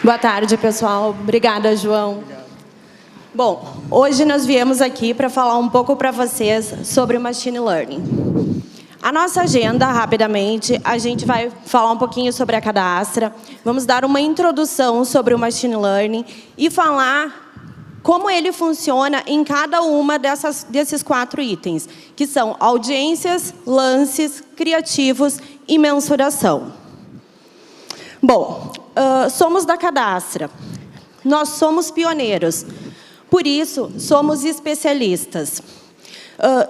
Boa tarde, pessoal. Obrigada, João. Bom, hoje nós viemos aqui para falar um pouco para vocês sobre o Machine Learning. A nossa agenda, rapidamente, a gente vai falar um pouquinho sobre a Cadastra, vamos dar uma introdução sobre o Machine Learning e falar como ele funciona em cada uma desses 4 itens, que são audiências, lances, criativos e mensuração. Bom, somos da Cadastra. Nós somos pioneiros. Por isso, somos especialistas.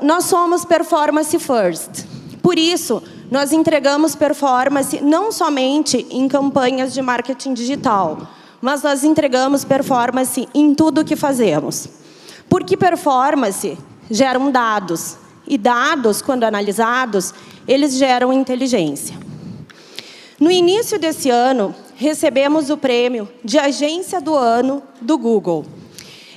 Nós somos performance first. Por isso, nós entregamos performance não somente em campanhas de marketing digital, mas nós entregamos performance em tudo o que fazemos. Porque performance geram dados. E dados, quando analisados, eles geram inteligência. No início desse ano, recebemos o prêmio de Agência do Ano do Google.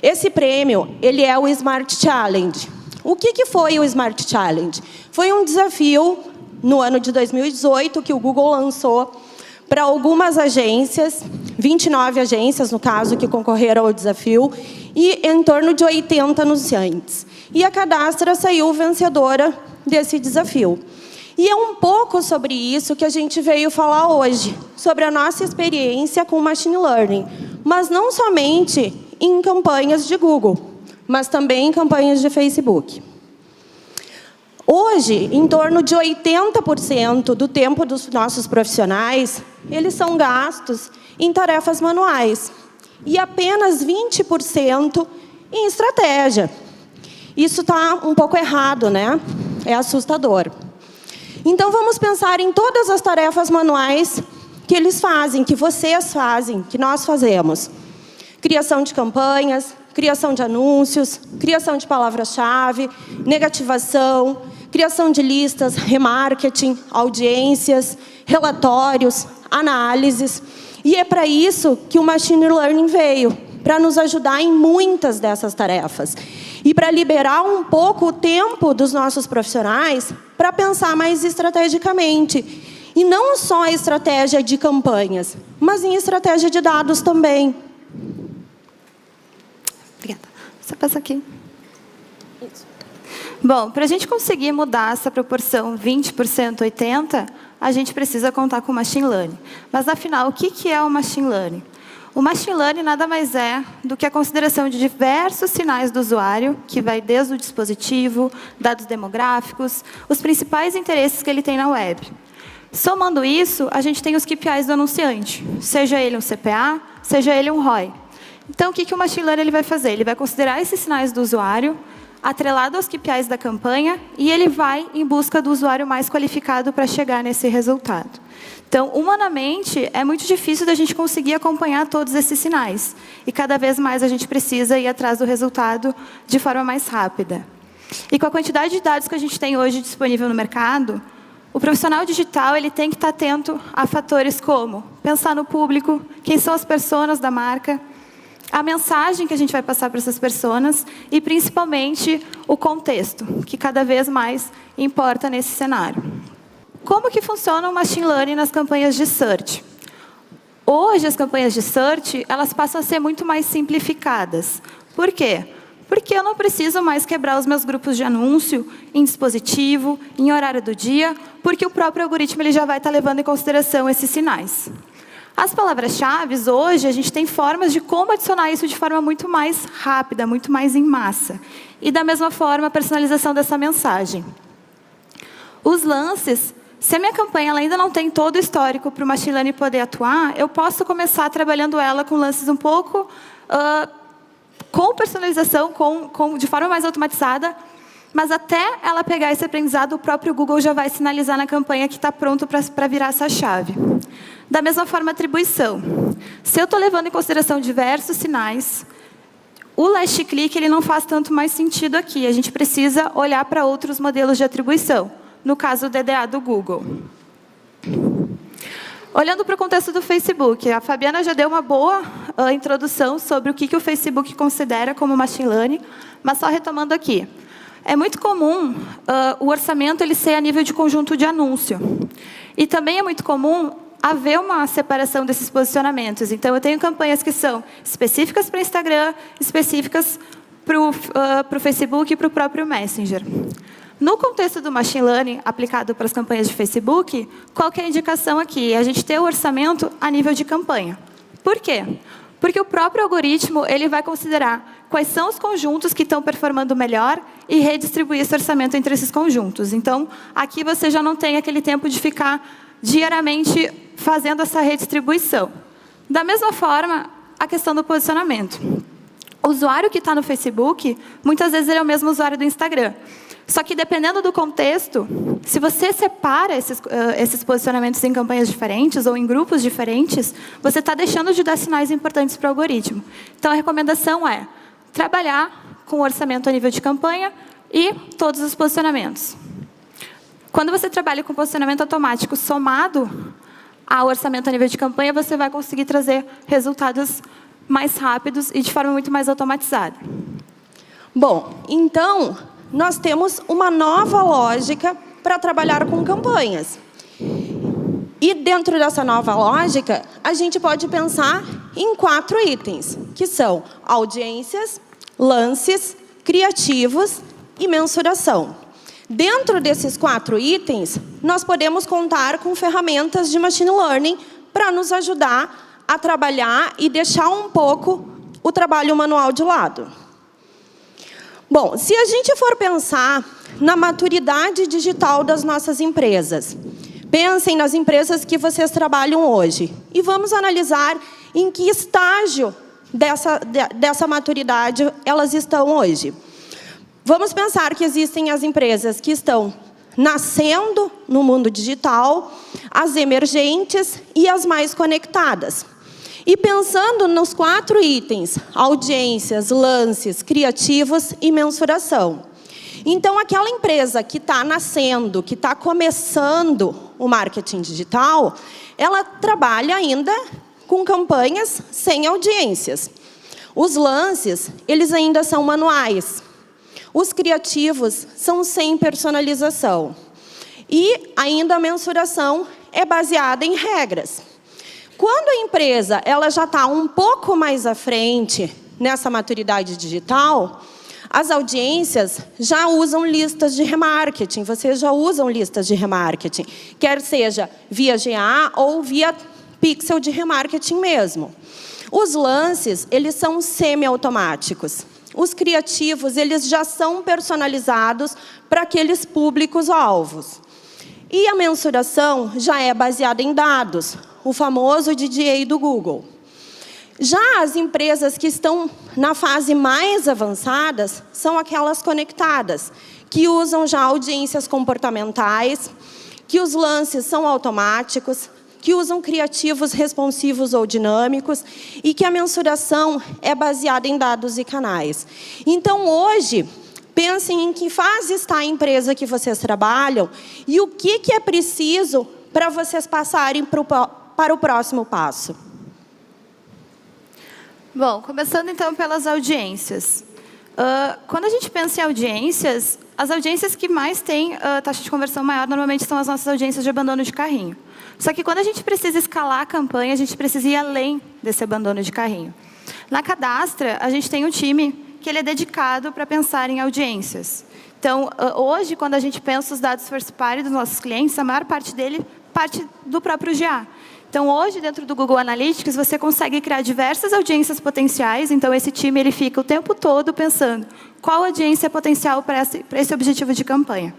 Esse prêmio, ele é o Smart Challenge. O que foi o Smart Challenge? Foi um desafio, no ano de 2018, que o Google lançou para algumas agências, 29 agências, no caso, que concorreram ao desafio, e em torno de 80 anunciantes. E a Cadastra saiu vencedora desse desafio. E é um pouco sobre isso que a gente veio falar hoje, sobre a nossa experiência com Machine Learning, mas não somente em campanhas de Google, mas também em campanhas de Facebook. Hoje, em torno de 80% do tempo dos nossos profissionais, eles são gastos em tarefas manuais e apenas 20% em estratégia. Isso está um pouco errado, né? É assustador. Então, vamos pensar em todas as tarefas manuais que eles fazem, que vocês fazem, que nós fazemos. Criação de campanhas, criação de anúncios, criação de palavra-chave, negativação, criação de listas, remarketing, audiências, relatórios, análises. E é para isso que o Machine Learning veio, para nos ajudar em muitas dessas tarefas. E para liberar um pouco o tempo dos nossos profissionais para pensar mais estrategicamente. E não só a estratégia de campanhas, mas em estratégia de dados também. Obrigada. Você passa aqui. Isso. Bom, para a gente conseguir mudar essa proporção 20%, 80%, a gente precisa contar com o Machine Learning. Mas, afinal, o que é o Machine Learning? O Machine Learning nada mais é do que a consideração de diversos sinais do usuário, que vai desde o dispositivo, dados demográficos, os principais interesses que ele tem na web. Somando isso, a gente tem os KPIs do anunciante, seja ele um CPA, seja ele um ROI. Então, o que o Machine Learning ele vai fazer? Ele vai considerar esses sinais do usuário, atrelado aos KPIs da campanha, e ele vai em busca do usuário mais qualificado para chegar nesse resultado. Então, humanamente, é muito difícil da gente conseguir acompanhar todos esses sinais. E cada vez mais a gente precisa ir atrás do resultado de forma mais rápida. E com a quantidade de dados que a gente tem hoje disponível no mercado, o profissional digital ele tem que estar atento a fatores como pensar no público, quem são as personas da marca, a mensagem que a gente vai passar para essas pessoas e, principalmente, o contexto, que cada vez mais importa nesse cenário. Como que funciona o Machine Learning nas campanhas de search? Hoje, as campanhas de search, elas passam a ser muito mais simplificadas. Por quê? Porque eu não preciso mais quebrar os meus grupos de anúncio em dispositivo, em horário do dia, porque o próprio algoritmo ele já vai estar levando em consideração esses sinais. As palavras-chave, hoje, a gente tem formas de como adicionar isso de forma muito mais rápida, muito mais em massa. E, da mesma forma, a personalização dessa mensagem. Os lances, se a minha campanha ela ainda não tem todo o histórico para o Machine Learning poder atuar, eu posso começar trabalhando ela com lances um pouco com personalização, de forma mais automatizada, mas até ela pegar esse aprendizado, o próprio Google já vai sinalizar na campanha que está pronto para virar essa chave. Da mesma forma, atribuição. Se eu estou levando em consideração diversos sinais, o last click ele não faz tanto mais sentido aqui. A gente precisa olhar para outros modelos de atribuição. No caso, o DDA do Google. Olhando para o contexto do Facebook, a Fabiana já deu uma boa introdução sobre o que o Facebook considera como Machine Learning, mas só retomando aqui. É muito comum o orçamento ele ser a nível de conjunto de anúncio. E também é muito comum haver uma separação desses posicionamentos. Então, eu tenho campanhas que são específicas para Instagram, específicas para o Facebook e para o próprio Messenger. No contexto do Machine Learning aplicado para as campanhas de Facebook, qual que é a indicação aqui? É a gente ter o orçamento a nível de campanha. Por quê? Porque o próprio algoritmo ele vai considerar quais são os conjuntos que estão performando melhor e redistribuir esse orçamento entre esses conjuntos. Então, aqui você já não tem aquele tempo de ficar diariamente fazendo essa redistribuição. Da mesma forma, a questão do posicionamento. O usuário que está no Facebook, muitas vezes ele é o mesmo usuário do Instagram. Só que, dependendo do contexto, se você separa esses posicionamentos em campanhas diferentes ou em grupos diferentes, você está deixando de dar sinais importantes para o algoritmo. Então, a recomendação é trabalhar com o orçamento a nível de campanha e todos os posicionamentos. Quando você trabalha com posicionamento automático somado ao orçamento a nível de campanha, você vai conseguir trazer resultados mais rápidos e de forma muito mais automatizada. Bom, então, nós temos uma nova lógica para trabalhar com campanhas. E dentro dessa nova lógica, a gente pode pensar em 4 itens, que são audiências, lances, criativos e mensuração. Dentro desses 4 itens, nós podemos contar com ferramentas de machine learning para nos ajudar a trabalhar e deixar um pouco o trabalho manual de lado. Bom, se a gente for pensar na maturidade digital das nossas empresas, pensem nas empresas que vocês trabalham hoje e vamos analisar em que estágio dessa maturidade elas estão hoje. Vamos pensar que existem as empresas que estão nascendo no mundo digital, as emergentes e as mais conectadas. E pensando nos 4 itens, audiências, lances, criativos e mensuração. Então, aquela empresa que está nascendo, que está começando o marketing digital, ela trabalha ainda com campanhas sem audiências. Os lances, eles ainda são manuais. Os criativos são sem personalização. E ainda a mensuração é baseada em regras. Quando a empresa ela já está um pouco mais à frente nessa maturidade digital, as audiências já usam listas de remarketing. Vocês já usam listas de remarketing, quer seja via GA ou via pixel de remarketing mesmo. Os lances, eles são semi-automáticos. Os criativos, eles já são personalizados para aqueles públicos-alvos. E a mensuração já é baseada em dados, o famoso DDA do Google. Já as empresas que estão na fase mais avançadas são aquelas conectadas, que usam já audiências comportamentais, que os lances são automáticos, que usam criativos responsivos ou dinâmicos e que a mensuração é baseada em dados e canais. Então, hoje, pensem em que fase está a empresa que vocês trabalham e o que é preciso para vocês passarem para o próximo passo. Bom, começando então pelas audiências. Quando a gente pensa em audiências, as audiências que mais têm taxa de conversão maior normalmente são as nossas audiências de abandono de carrinho. Só que quando a gente precisa escalar a campanha, a gente precisa ir além desse abandono de carrinho. Na Cadastra, a gente tem um time que ele é dedicado para pensar em audiências. Então, hoje, quando a gente pensa os dados first party dos nossos clientes, a maior parte dele parte do próprio GA. Então, hoje, dentro do Google Analytics, você consegue criar diversas audiências potenciais. Então, esse time ele fica o tempo todo pensando qual audiência é potencial para esse objetivo de campanha.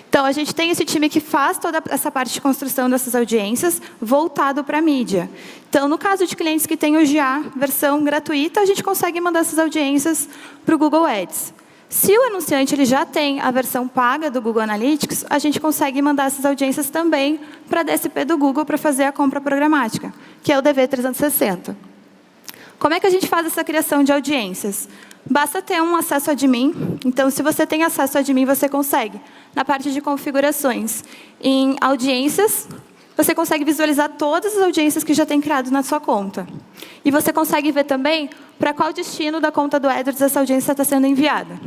Então, a gente tem esse time que faz toda essa parte de construção dessas audiências voltado para a mídia. Então, no caso de clientes que têm o GA versão gratuita, a gente consegue mandar essas audiências para o Google Ads. Se o anunciante ele já tem a versão paga do Google Analytics, a gente consegue mandar essas audiências também para a DSP do Google para fazer a compra programática, que é o DV360. Como é que a gente faz essa criação de audiências? Basta ter um acesso admin. Então, se você tem acesso admin, você consegue. Na parte de configurações, em audiências, você consegue visualizar todas as audiências que já tem criado na sua conta. E você consegue ver também para qual destino da conta do AdWords essa audiência está sendo enviada.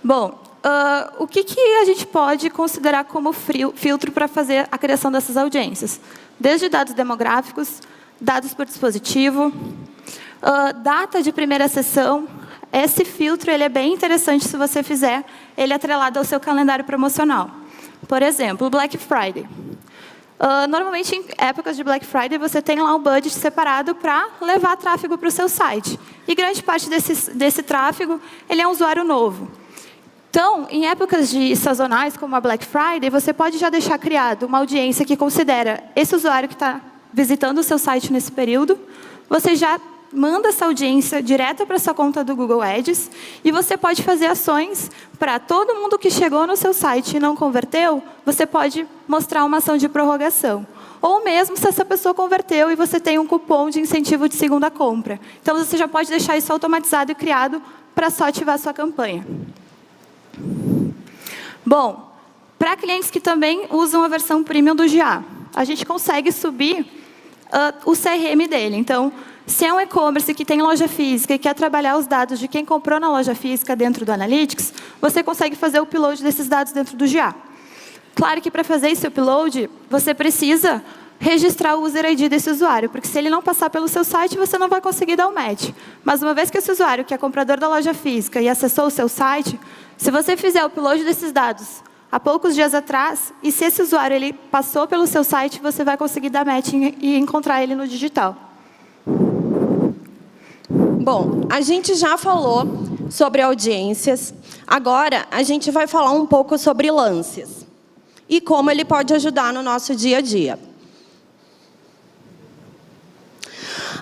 Bom, o que a gente pode considerar como filtro para fazer a criação dessas audiências? Desde dados demográficos, dados por dispositivo, data de primeira sessão. Esse filtro ele é bem interessante se você fizer ele atrelado ao seu calendário promocional. Por exemplo, Black Friday. Normalmente, em épocas de Black Friday, você tem lá um budget separado para levar tráfego para o seu site. E grande parte desse tráfego ele é um usuário novo. Então, em épocas sazonais, como a Black Friday, você pode já deixar criado uma audiência que considera esse usuário que está visitando o seu site nesse período. Você já manda essa audiência direto para a sua conta do Google Ads e você pode fazer ações para todo mundo que chegou no seu site e não converteu, você pode mostrar uma ação de prorrogação. Ou mesmo se essa pessoa converteu e você tem um cupom de incentivo de segunda compra. Então, você já pode deixar isso automatizado e criado para só ativar a sua campanha. Bom, para clientes que também usam a versão premium do GA, a gente consegue subir o CRM dele. Então, se é um e-commerce que tem loja física e quer trabalhar os dados de quem comprou na loja física dentro do Analytics, você consegue fazer o upload desses dados dentro do GA. Claro que para fazer esse upload, você precisa registrar o user ID desse usuário, porque se ele não passar pelo seu site, você não vai conseguir dar o match. Mas uma vez que esse usuário, que é comprador da loja física e acessou o seu site, se você fizer o upload desses dados há poucos dias atrás, e se esse usuário ele passou pelo seu site, você vai conseguir dar match e encontrar ele no digital. Bom, a gente já falou sobre audiências. Agora, a gente vai falar um pouco sobre lances e como ele pode ajudar no nosso dia a dia.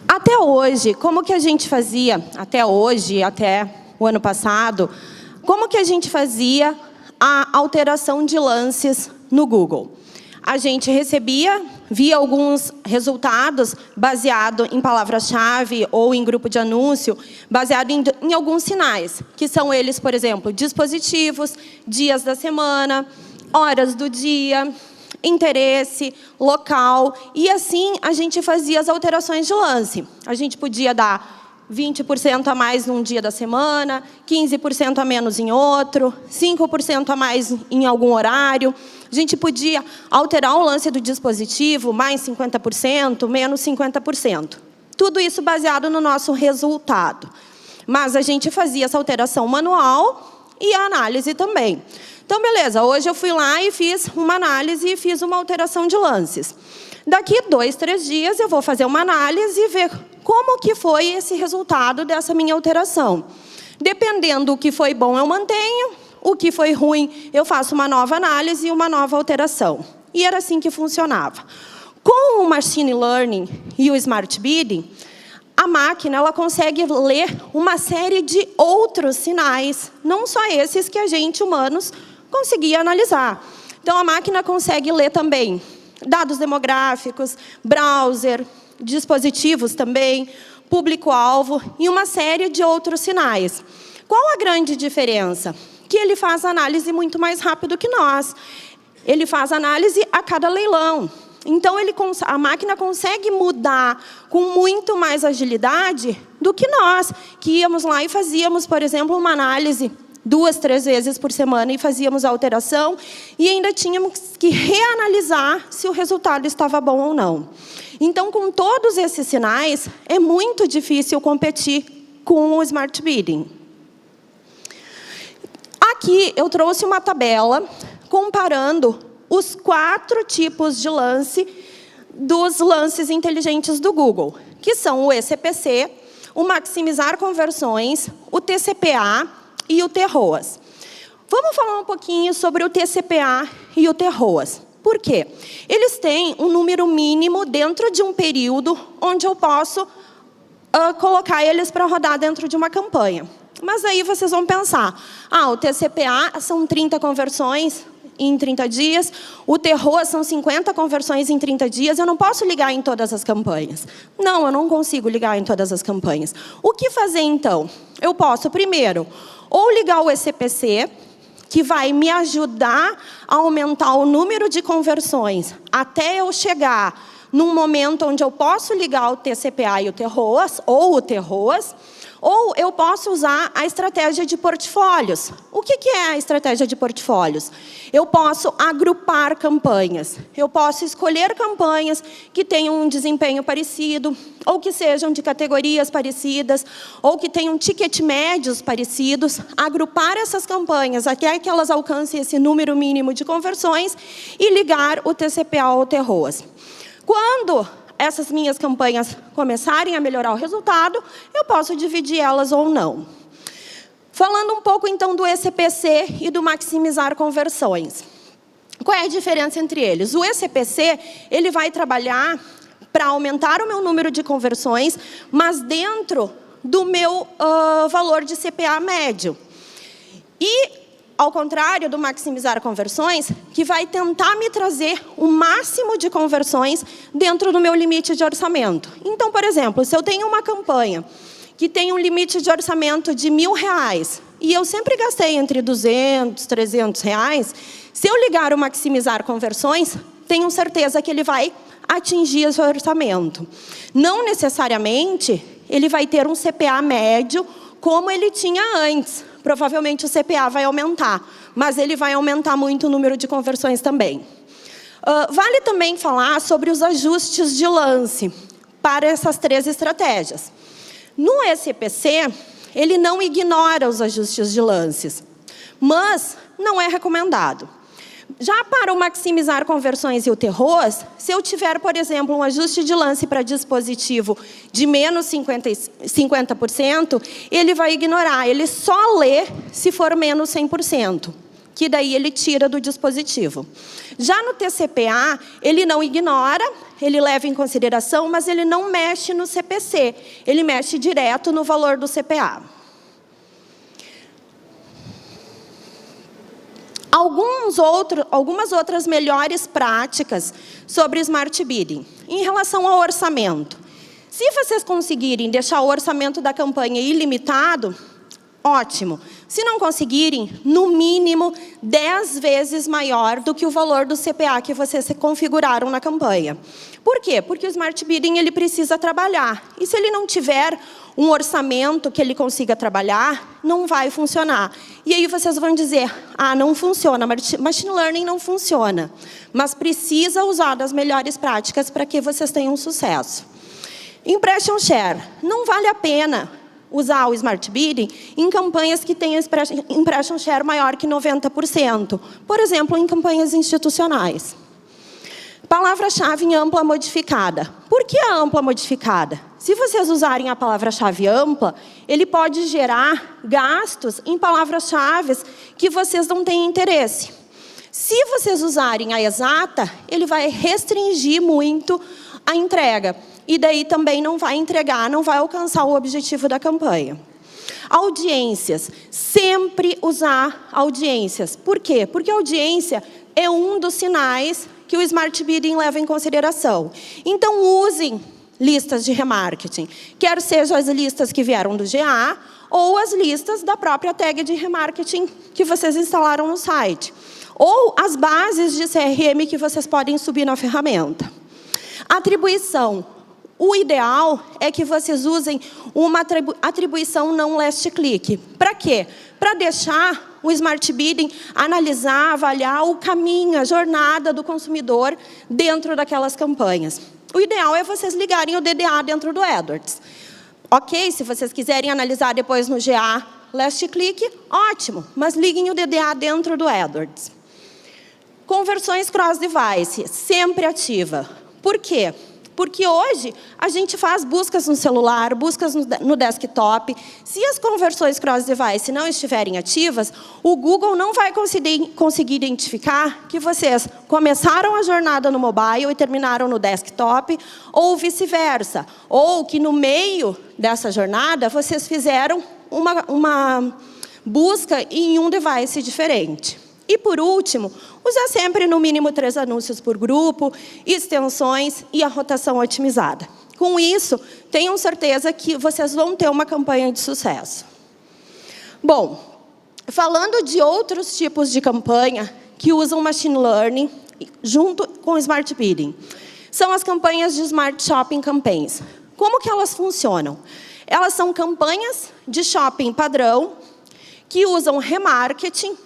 Até hoje, como que a gente fazia? Até hoje, até o ano passado, como que a gente fazia a alteração de lances no Google? A gente via alguns resultados baseado em palavra-chave ou em grupo de anúncio, baseado em alguns sinais, que são eles, por exemplo, dispositivos, dias da semana, horas do dia, interesse, local, e assim a gente fazia as alterações de lance. A gente podia dar 20% a mais num dia da semana, 15% a menos em outro, 5% a mais em algum horário. A gente podia alterar o lance do dispositivo, mais 50%, menos 50%. Tudo isso baseado no nosso resultado. Mas a gente fazia essa alteração manual e a análise também. Então, beleza, hoje eu fui lá e fiz uma análise e fiz uma alteração de lances. Daqui 2, 3 dias eu vou fazer uma análise e ver como que foi esse resultado dessa minha alteração. Dependendo do que foi bom, eu mantenho. O que foi ruim, eu faço uma nova análise e uma nova alteração. E era assim que funcionava. Com o Machine Learning e o Smart Bidding, a máquina ela consegue ler uma série de outros sinais, não só esses que a gente, humanos, conseguia analisar. Então, a máquina consegue ler também dados demográficos, browser, dispositivos também, público-alvo e uma série de outros sinais. Qual a grande diferença? Que ele faz análise muito mais rápido que nós. Ele faz análise a cada leilão. Então, a máquina consegue mudar com muito mais agilidade do que nós, que íamos lá e fazíamos, por exemplo, uma análise 2, 3 vezes por semana e fazíamos a alteração e ainda tínhamos que reanalisar se o resultado estava bom ou não. Então, com todos esses sinais, é muito difícil competir com o Smart Bidding. Aqui eu trouxe uma tabela comparando os 4 tipos de lance dos lances inteligentes do Google, que são o eCPC, o maximizar conversões, o TCPA e o TROAS. Vamos falar um pouquinho sobre o TCPA e o TROAS. Por quê? Eles têm um número mínimo dentro de um período onde eu posso colocar eles para rodar dentro de uma campanha. Mas aí vocês vão pensar, o TCPA são 30 conversões em 30 dias, o TROAS são 50 conversões em 30 dias, eu não posso ligar em todas as campanhas. Não, eu não consigo ligar em todas as campanhas. O que fazer, então? Eu posso, primeiro, ou ligar o eCPC, que vai me ajudar a aumentar o número de conversões até eu chegar num momento onde eu posso ligar o TCPA e o TROAS, ou o TROAS, Ou eu posso usar a estratégia de portfólios. O que é a estratégia de portfólios? Eu posso agrupar campanhas. Eu posso escolher campanhas que tenham um desempenho parecido, ou que sejam de categorias parecidas, ou que tenham ticket médios parecidos, agrupar essas campanhas até que elas alcancem esse número mínimo de conversões e ligar o TCPA ao TROAS. Quando essas minhas campanhas começarem a melhorar o resultado, eu posso dividir elas ou não. Falando um pouco, então, do ECPC e do maximizar conversões. Qual é a diferença entre eles? O ECPC, ele vai trabalhar para aumentar o meu número de conversões, mas dentro do meu valor de CPA médio. E ao contrário do maximizar conversões, que vai tentar me trazer o máximo de conversões dentro do meu limite de orçamento. Então, por exemplo, se eu tenho uma campanha que tem um limite de orçamento de R$1.000, e eu sempre gastei entre R$200, R$300, se eu ligar o maximizar conversões, tenho certeza que ele vai atingir esse orçamento. Não necessariamente ele vai ter um CPA médio como ele tinha antes. Provavelmente o CPA vai aumentar, mas ele vai aumentar muito o número de conversões também. Vale também falar sobre os ajustes de lance para essas 3 estratégias. No ECPC, ele não ignora os ajustes de lances, mas não é recomendado. Já para o maximizar conversões e o TROAS, se eu tiver, por exemplo, um ajuste de lance para dispositivo de menos 50%, ele vai ignorar, ele só lê se for menos 100%, que daí ele tira do dispositivo. Já no TCPA, ele não ignora, ele leva em consideração, mas ele não mexe no CPC, ele mexe direto no valor do CPA. Algumas outras melhores práticas sobre Smart Bidding. Em relação ao orçamento. Se vocês conseguirem deixar o orçamento da campanha ilimitado, ótimo. Se não conseguirem, no mínimo 10 vezes maior do que o valor do CPA que vocês configuraram na campanha. Por quê? Porque o Smart Bidding ele precisa trabalhar. E se ele não tiver um orçamento que ele consiga trabalhar, não vai funcionar. E aí vocês vão dizer, não funciona, Machine Learning não funciona. Mas precisa usar das melhores práticas para que vocês tenham sucesso. Impression Share. Não vale a pena usar o Smart Bidding em campanhas que tenham Impression Share maior que 90%. Por exemplo, em campanhas institucionais. Palavra-chave em ampla modificada. Por que a ampla modificada? Se vocês usarem a palavra-chave ampla, ele pode gerar gastos em palavras-chave que vocês não têm interesse. Se vocês usarem a exata, ele vai restringir muito a entrega. E daí também não vai entregar, não vai alcançar o objetivo da campanha. Audiências. Sempre usar audiências. Por quê? Porque a audiência é um dos sinais que o Smart Bidding leva em consideração. Então, usem listas de remarketing, quer sejam as listas que vieram do GA ou as listas da própria tag de remarketing que vocês instalaram no site. Ou as bases de CRM que vocês podem subir na ferramenta. Atribuição. O ideal é que vocês usem uma atribuição não last click. Para quê? Para deixar o Smart Bidding analisar, avaliar o caminho, a jornada do consumidor dentro daquelas campanhas. O ideal é vocês ligarem o DDA dentro do AdWords. Ok, se vocês quiserem analisar depois no GA last click, ótimo, mas liguem o DDA dentro do AdWords. Conversões cross-device, sempre ativa. Por quê? Porque hoje a gente faz buscas no celular, buscas no desktop. Se as conversões cross-device não estiverem ativas, o Google não vai conseguir identificar que vocês começaram a jornada no mobile e terminaram no desktop, ou vice-versa. Ou que no meio dessa jornada, vocês fizeram uma busca em um device diferente. E, por último, usar sempre no mínimo 3 anúncios por grupo, extensões e a rotação otimizada. Com isso, tenham certeza que vocês vão ter uma campanha de sucesso. Bom, falando de outros tipos de campanha que usam Machine Learning junto com Smart Bidding, são as campanhas de Smart Shopping Campaigns. Como que elas funcionam? Elas são campanhas de shopping padrão, que usam remarketing,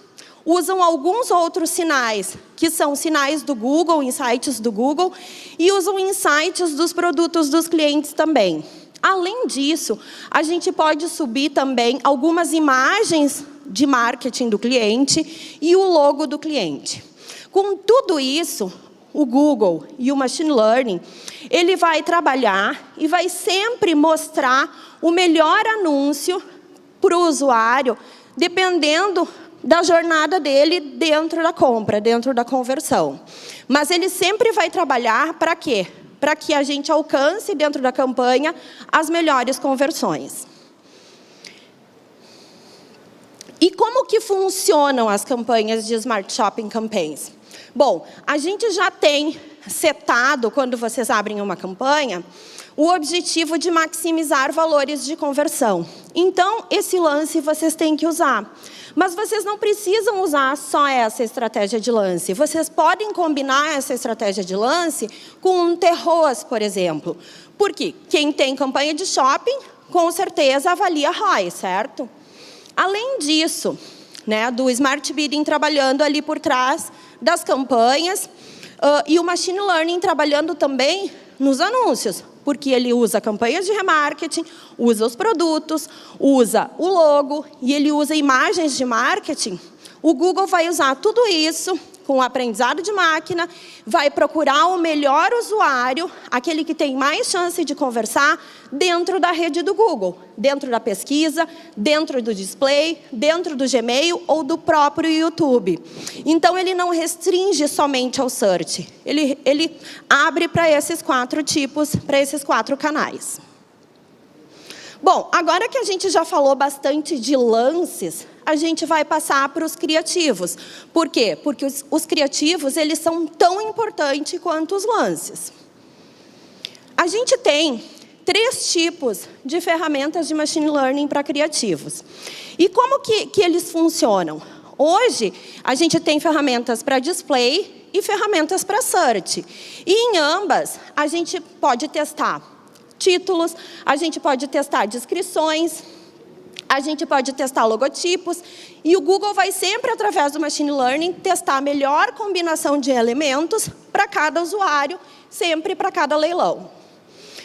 usam alguns outros sinais, que são sinais do Google, insights do Google, e usam insights dos produtos dos clientes também. Além disso, a gente pode subir também algumas imagens de marketing do cliente e o logo do cliente. Com tudo isso, o Google e o Machine Learning, ele vai trabalhar e vai sempre mostrar o melhor anúncio para o usuário, dependendo da jornada dele dentro da compra, dentro da conversão. Mas ele sempre vai trabalhar para quê? Para que a gente alcance dentro da campanha as melhores conversões. E como que funcionam as campanhas de Smart Shopping Campaigns? Bom, a gente já tem setado, quando vocês abrem uma campanha, o objetivo de maximizar valores de conversão. Então, esse lance vocês têm que usar. Mas vocês não precisam usar só essa estratégia de lance. Vocês podem combinar essa estratégia de lance com um terroas, por exemplo. Porque quem tem campanha de shopping, com certeza avalia ROI, certo? Além disso, né, do Smart Bidding trabalhando ali por trás das campanhas, e o Machine Learning trabalhando também nos anúncios, porque ele usa campanhas de remarketing, usa os produtos, usa o logo e ele usa imagens de marketing. O Google vai usar tudo isso com o aprendizado de máquina, vai procurar o melhor usuário, aquele que tem mais chance de conversar, dentro da rede do Google, dentro da pesquisa, dentro do display, dentro do Gmail ou do próprio YouTube. Então, ele não restringe somente ao search, ele abre para esses 4 tipos, para esses 4 canais. Bom, agora que a gente já falou bastante de lances, a gente vai passar para os criativos. Por quê? Porque os criativos, eles são tão importantes quanto os lances. A gente tem 3 tipos de ferramentas de Machine Learning para criativos. E como que eles funcionam? Hoje, a gente tem ferramentas para display e ferramentas para search. E em ambas, a gente pode testar títulos, a gente pode testar descrições, a gente pode testar logotipos, e o Google vai sempre, através do Machine Learning, testar a melhor combinação de elementos para cada usuário, sempre para cada leilão.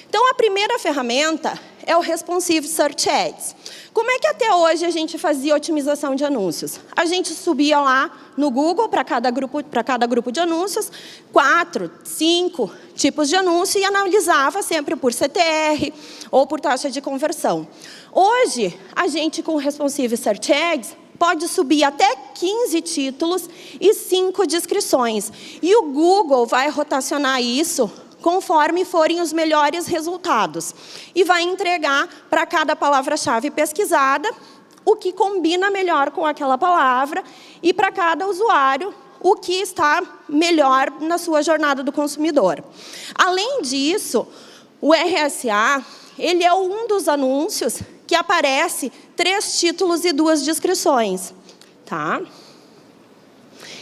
Então, a primeira ferramenta é o Responsive Search Ads. Como é que até hoje a gente fazia otimização de anúncios? A gente subia lá no Google, para cada grupo de anúncios, 4, 5 tipos de anúncio e analisava sempre por CTR ou por taxa de conversão. Hoje, a gente, com o Responsive Search Ads, pode subir até 15 títulos e 5 descrições. E o Google vai rotacionar isso conforme forem os melhores resultados. E vai entregar para cada palavra-chave pesquisada o que combina melhor com aquela palavra e para cada usuário o que está melhor na sua jornada do consumidor. Além disso, o RSA, ele é um dos anúncios que aparece 3 títulos e 2 descrições. Tá?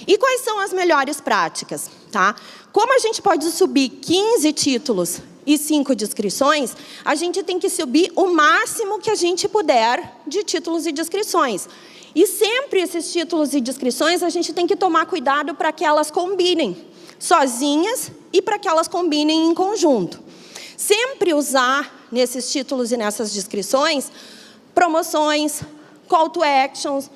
E quais são as melhores práticas? Tá? Como a gente pode subir 15 títulos e 5 descrições, a gente tem que subir o máximo que a gente puder de títulos e descrições. E sempre esses títulos e descrições, a gente tem que tomar cuidado para que elas combinem sozinhas e para que elas combinem em conjunto. Sempre usar nesses títulos e nessas descrições promoções, call to actions,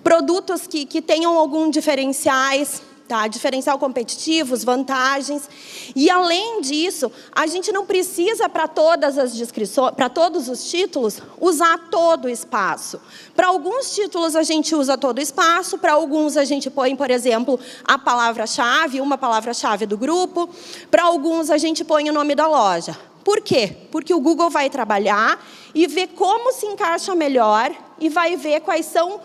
produtos que tenham algum diferenciais, tá? Diferencial competitivos, vantagens. E, além disso, a gente não precisa, para todas as descrições, para todos os títulos, usar todo o espaço. Para alguns títulos, a gente usa todo o espaço, para alguns, a gente põe, por exemplo, a palavra-chave, uma palavra-chave do grupo, para alguns, a gente põe o nome da loja. Por quê? Porque o Google vai trabalhar e ver como se encaixa melhor e vai ver quais são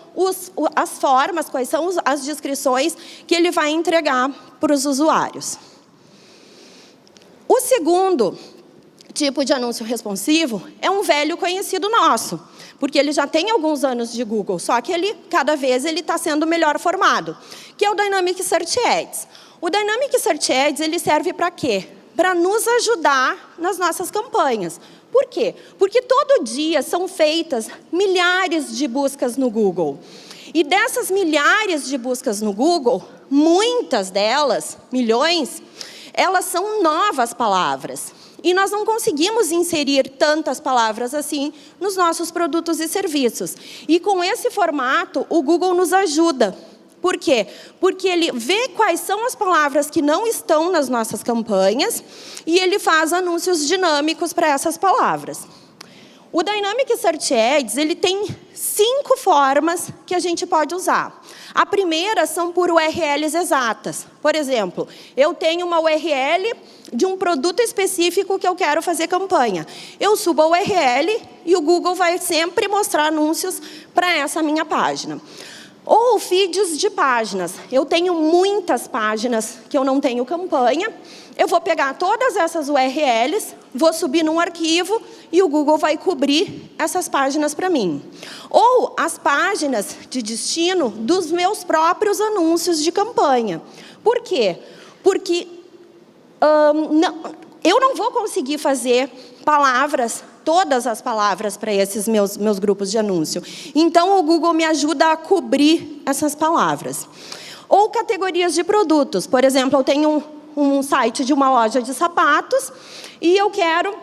as formas, quais são as descrições que ele vai entregar para os usuários. O segundo tipo de anúncio responsivo é um velho conhecido nosso, porque ele já tem alguns anos de Google, só que cada vez ele está sendo melhor formado, que é o Dynamic Search Ads. O Dynamic Search Ads, ele serve para quê? Para nos ajudar nas nossas campanhas. Por quê? Porque todo dia são feitas milhares de buscas no Google. E dessas milhares de buscas no Google, muitas delas, milhões, elas são novas palavras. E nós não conseguimos inserir tantas palavras assim nos nossos produtos e serviços. E com esse formato, o Google nos ajuda. Por quê? Porque ele vê quais são as palavras que não estão nas nossas campanhas e ele faz anúncios dinâmicos para essas palavras. O Dynamic Search Ads, ele tem 5 formas que a gente pode usar. A primeira são por URLs exatas. Por exemplo, eu tenho uma URL de um produto específico que eu quero fazer campanha. Eu subo a URL e o Google vai sempre mostrar anúncios para essa minha página. Ou feeds de páginas. Eu tenho muitas páginas que eu não tenho campanha. Eu vou pegar todas essas URLs, vou subir num arquivo e o Google vai cobrir essas páginas para mim. Ou as páginas de destino dos meus próprios anúncios de campanha. Por quê? Porque eu não vou conseguir fazer todas as palavras para esses meus grupos de anúncio. Então, o Google me ajuda a cobrir essas palavras. Ou categorias de produtos. Por exemplo, eu tenho um site de uma loja de sapatos e eu quero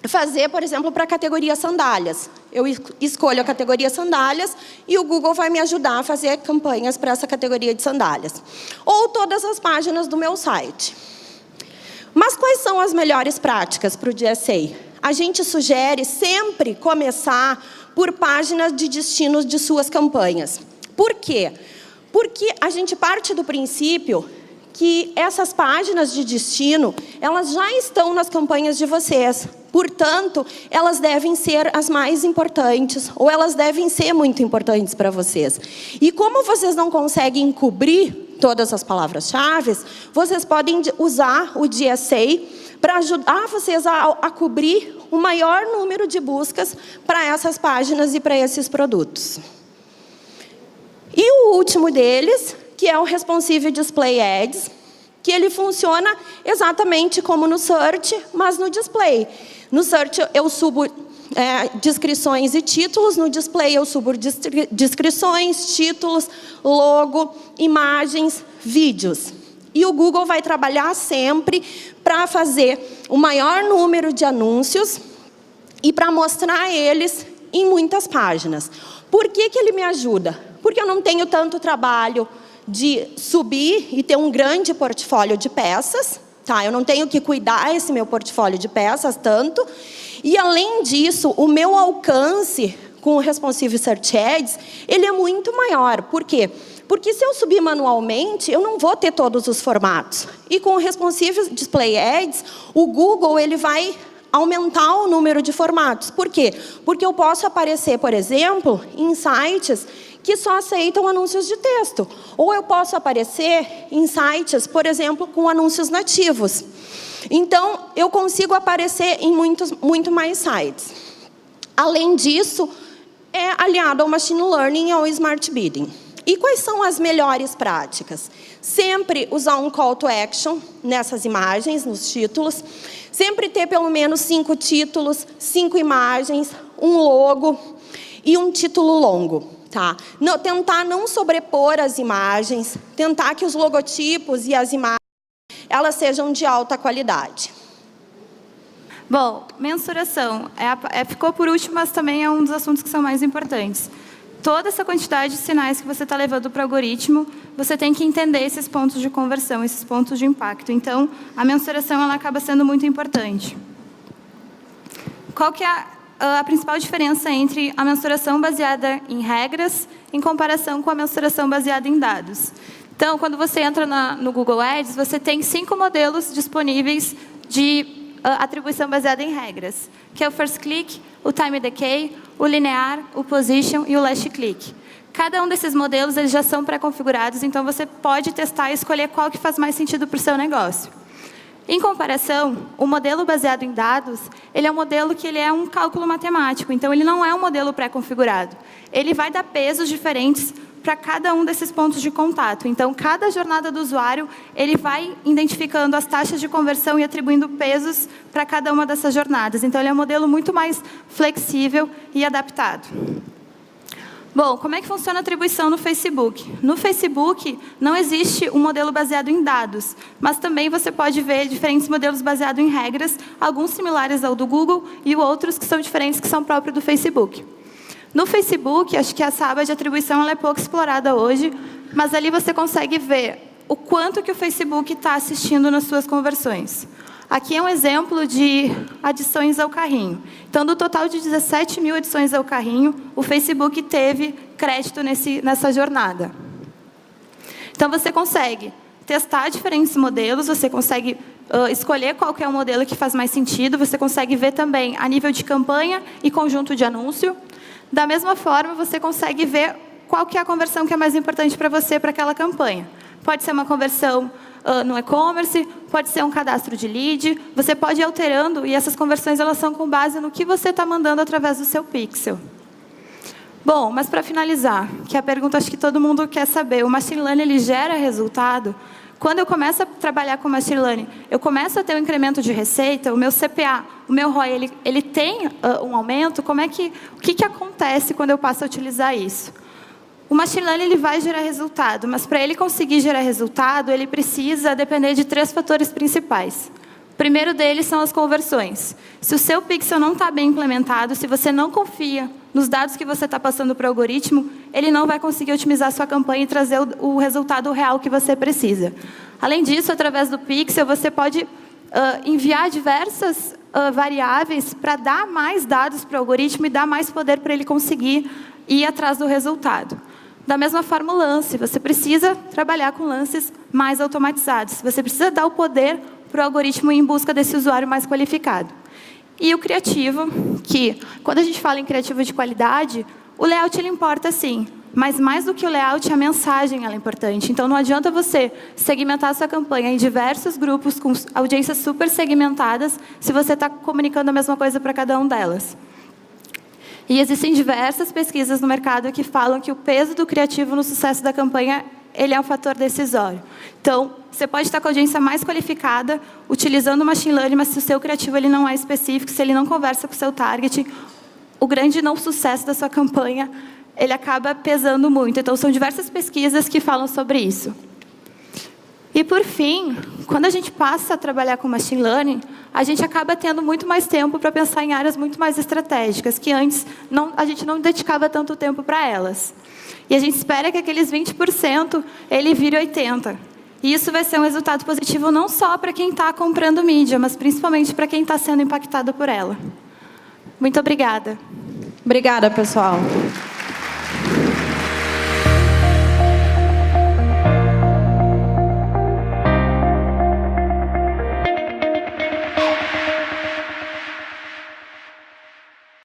fazer, por exemplo, para a categoria sandálias. Eu escolho a categoria sandálias e o Google vai me ajudar a fazer campanhas para essa categoria de sandálias. Ou todas as páginas do meu site. Mas quais são as melhores práticas para o DSA? A gente sugere sempre começar por páginas de destino de suas campanhas. Por quê? Porque a gente parte do princípio que essas páginas de destino, elas já estão nas campanhas de vocês. Portanto, elas devem ser as mais importantes, ou elas devem ser muito importantes para vocês. E como vocês não conseguem cobrir todas as palavras-chave, vocês podem usar o DSA para ajudar vocês a cobrir o maior número de buscas para essas páginas e para esses produtos. E o último deles, que é o Responsive Display Ads, que ele funciona exatamente como no Search, mas no Display. No Search eu subo descrições e títulos, no Display eu subo descrições, títulos, logo, imagens, vídeos. E o Google vai trabalhar sempre para fazer o maior número de anúncios e para mostrar eles em muitas páginas. Por que ele me ajuda? Porque eu não tenho tanto trabalho de subir e ter um grande portfólio de peças. Tá? Eu não tenho que cuidar esse meu portfólio de peças tanto. E, além disso, o meu alcance com o Responsive Search Ads, ele é muito maior. Por quê? Porque se eu subir manualmente, eu não vou ter todos os formatos. E com o Responsive Display Ads, o Google ele vai aumentar o número de formatos. Por quê? Porque eu posso aparecer, por exemplo, em sites que só aceitam anúncios de texto. Ou eu posso aparecer em sites, por exemplo, com anúncios nativos. Então, eu consigo aparecer em muito mais sites. Além disso, é aliado ao Machine Learning e ao Smart Bidding. E quais são as melhores práticas? Sempre usar um call to action nessas imagens, nos títulos. Sempre ter pelo menos 5 títulos, 5 imagens, um logo e um título longo. Tá? Tentar não sobrepor as imagens, tentar que os logotipos e as imagens elas sejam de alta qualidade. Bom, mensuração. Ficou por último, mas também é um dos assuntos que são mais importantes. Toda essa quantidade de sinais que você está levando para o algoritmo, você tem que entender esses pontos de conversão, esses pontos de impacto. Então, a mensuração ela acaba sendo muito importante. Qual que é a principal diferença entre a mensuração baseada em regras em comparação com a mensuração baseada em dados? Então, quando você entra no Google Ads, você tem 5 modelos disponíveis de atribuição baseada em regras, que é o First Click, o Time Decay, o Linear, o Position e o Last Click. Cada um desses modelos eles já são pré-configurados, então você pode testar e escolher qual que faz mais sentido para o seu negócio. Em comparação, o modelo baseado em dados, ele é um modelo que ele é um cálculo matemático, então ele não é um modelo pré-configurado. Ele vai dar pesos diferentes para cada um desses pontos de contato. Então, cada jornada do usuário, ele vai identificando as taxas de conversão e atribuindo pesos para cada uma dessas jornadas. Então, ele é um modelo muito mais flexível e adaptado. Bom, como é que funciona a atribuição no Facebook? No Facebook, não existe um modelo baseado em dados, mas também você pode ver diferentes modelos baseados em regras, alguns similares ao do Google e outros que são diferentes, que são próprios do Facebook. No Facebook, acho que essa aba de atribuição ela é pouco explorada hoje, mas ali você consegue ver o quanto que o Facebook está assistindo nas suas conversões. Aqui é um exemplo de adições ao carrinho. Então, do total de 17 mil adições ao carrinho, o Facebook teve crédito nessa jornada. Então, você consegue testar diferentes modelos, você consegue escolher qual que é o modelo que faz mais sentido, você consegue ver também a nível de campanha e conjunto de anúncio. Da mesma forma, você consegue ver qual que é a conversão que é mais importante para você, para aquela campanha. Pode ser uma conversão no e-commerce, pode ser um cadastro de lead, você pode ir alterando, e essas conversões elas são com base no que você está mandando através do seu pixel. Bom, mas para finalizar, que é a pergunta acho que todo mundo quer saber, o Machine Learning ele gera resultado? Quando eu começo a trabalhar com Machine Learning, eu começo a ter um incremento de receita, o meu CPA, o meu ROI, ele tem um aumento? O que acontece quando eu passo a utilizar isso? O Machine Learning ele vai gerar resultado, mas para ele conseguir gerar resultado, ele precisa depender de 3 fatores principais. O primeiro deles são as conversões. Se o seu pixel não está bem implementado, se você não confia nos dados que você está passando para o algoritmo, ele não vai conseguir otimizar a sua campanha e trazer o resultado real que você precisa. Além disso, através do pixel, você pode enviar diversas variáveis para dar mais dados para o algoritmo e dar mais poder para ele conseguir ir atrás do resultado. Da mesma forma, o lance. Você precisa trabalhar com lances mais automatizados. Você precisa dar o poder para o algoritmo ir em busca desse usuário mais qualificado. E o criativo, que quando a gente fala em criativo de qualidade, o layout ele importa sim, mas mais do que o layout, a mensagem ela é importante. Então, não adianta você segmentar a sua campanha em diversos grupos com audiências super segmentadas se você está comunicando a mesma coisa para cada um delas. E existem diversas pesquisas no mercado que falam que o peso do criativo no sucesso da campanha ele é um fator decisório. Então, você pode estar com a audiência mais qualificada, utilizando o Machine Learning, mas se o seu criativo ele não é específico, se ele não conversa com o seu target, o grande não sucesso da sua campanha, ele acaba pesando muito. Então, são diversas pesquisas que falam sobre isso. E, por fim, quando a gente passa a trabalhar com Machine Learning, a gente acaba tendo muito mais tempo para pensar em áreas muito mais estratégicas, que antes a gente não dedicava tanto tempo para elas. E a gente espera que aqueles 20% ele vire 80%. E isso vai ser um resultado positivo não só para quem está comprando mídia, mas principalmente para quem está sendo impactado por ela. Muito obrigada. Obrigada, pessoal.